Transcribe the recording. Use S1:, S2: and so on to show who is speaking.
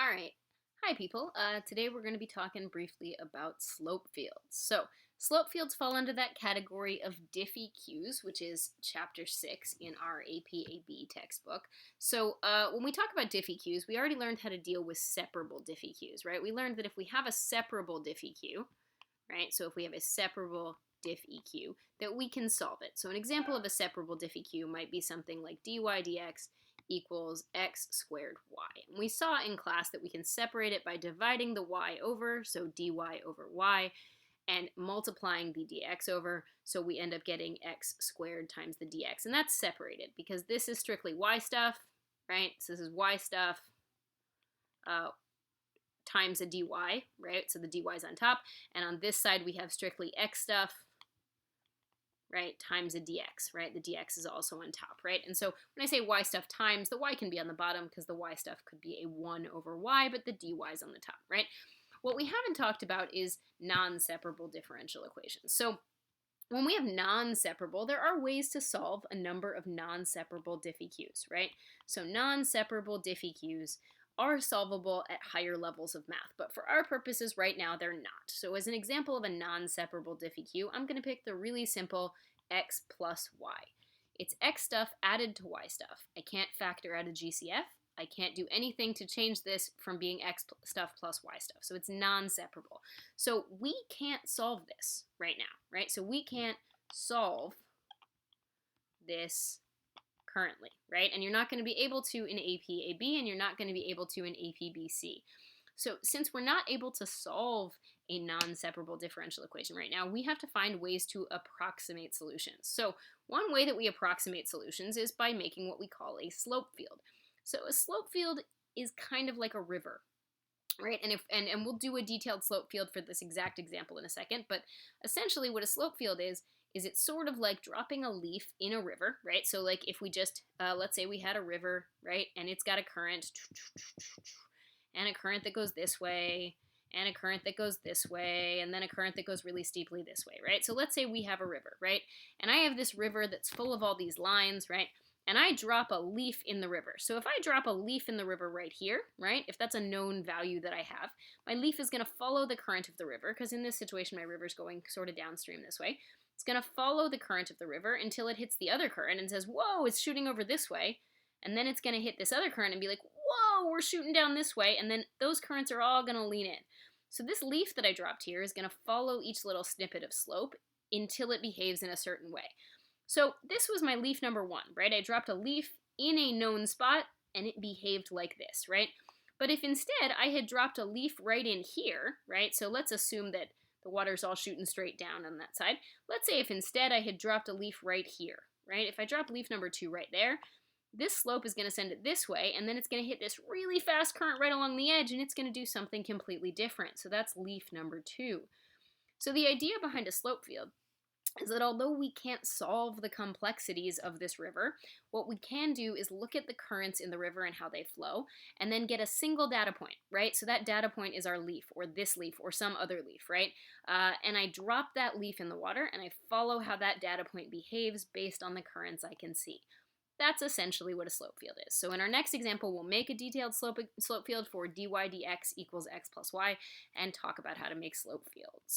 S1: All right. Hi, people. Today we're going to be talking briefly about slope fields. So, slope fields fall under that category of diffie-qs, which is chapter 6 in our APAB textbook. So, when we talk about diffie-qs, we already learned how to deal with separable diffie-qs, right? We learned that if we have a separable diffie-q, right? So, if we have a separable diff-EQ, that we can solve it. So, an example of a separable diffie-q might be something like dy dx equals x squared y. And we saw in class that we can separate it by dividing the y over, so dy over y, and multiplying the dx over, so we end up getting x squared times the dx. And that's separated because this is strictly y stuff, right? So this is y stuff times a dy, right? So the dy is on top. And on this side, we have strictly x stuff, right, times a dx, right? The dx is also on top, right? And so when I say y stuff times, the y can be on the bottom because the y stuff could be a 1 over y, but the dy is on the top, right? What we haven't talked about is non-separable differential equations. So when we have non-separable, there are ways to solve a number of non-separable diffie-qs, right? So non-separable diffie-qs are solvable at higher levels of math, but for our purposes right now, they're not. So as an example of a non-separable diffie-q, I'm going to pick the really simple x plus y. It's x stuff added to y stuff. I can't factor out a GCF. I can't do anything to change this from being x stuff plus y stuff. So it's non-separable. So we can't solve this right now, right? So we can't solve this currently, right? And you're not going to be able to in APAB, and you're not going to be able to in APBC. So since we're not able to solve a non-separable differential equation right now, we have to find ways to approximate solutions. So one way that we approximate solutions is by making what we call a slope field. So a slope field is kind of like a river, right? And we'll do a detailed slope field for this exact example in a second, but essentially what a slope field is it's sort of like dropping a leaf in a river, right? So like if we just, let's say we had a river, right? And it's got a current, and a current that goes this way, and a current that goes this way, and then a current that goes really steeply this way, right? So let's say we have a river, right? And I have this river that's full of all these lines, right? And I drop a leaf in the river. So if I drop a leaf in the river right here, right, if that's a known value that I have, my leaf is going to follow the current of the river, because in this situation my river is going sort of downstream this way. It's going to follow the current of the river until it hits the other current and says, whoa, it's shooting over this way. And then it's going to hit this other current and be like, whoa, we're shooting down this way. And then those currents are all going to lean in. So this leaf that I dropped here is going to follow each little snippet of slope until it behaves in a certain way. So this was my leaf number 1, right? I dropped a leaf in a known spot and it behaved like this, right? But if instead I had dropped a leaf right in here, right? So let's assume that the water's all shooting straight down on that side. Let's say if instead I had dropped a leaf right here, right? If I drop leaf number 2 right there, this slope is going to send it this way, and then it's going to hit this really fast current right along the edge, and it's going to do something completely different. So that's leaf number 2. So the idea behind a slope field is that although we can't solve the complexities of this river, what we can do is look at the currents in the river and how they flow, and then get a single data point, right? So that data point is our leaf, or this leaf, or some other leaf, right? And I drop that leaf in the water, and I follow how that data point behaves based on the currents I can see. That's essentially what a slope field is. So in our next example, we'll make a detailed slope field for dy dx equals x plus y, and talk about how to make slope fields.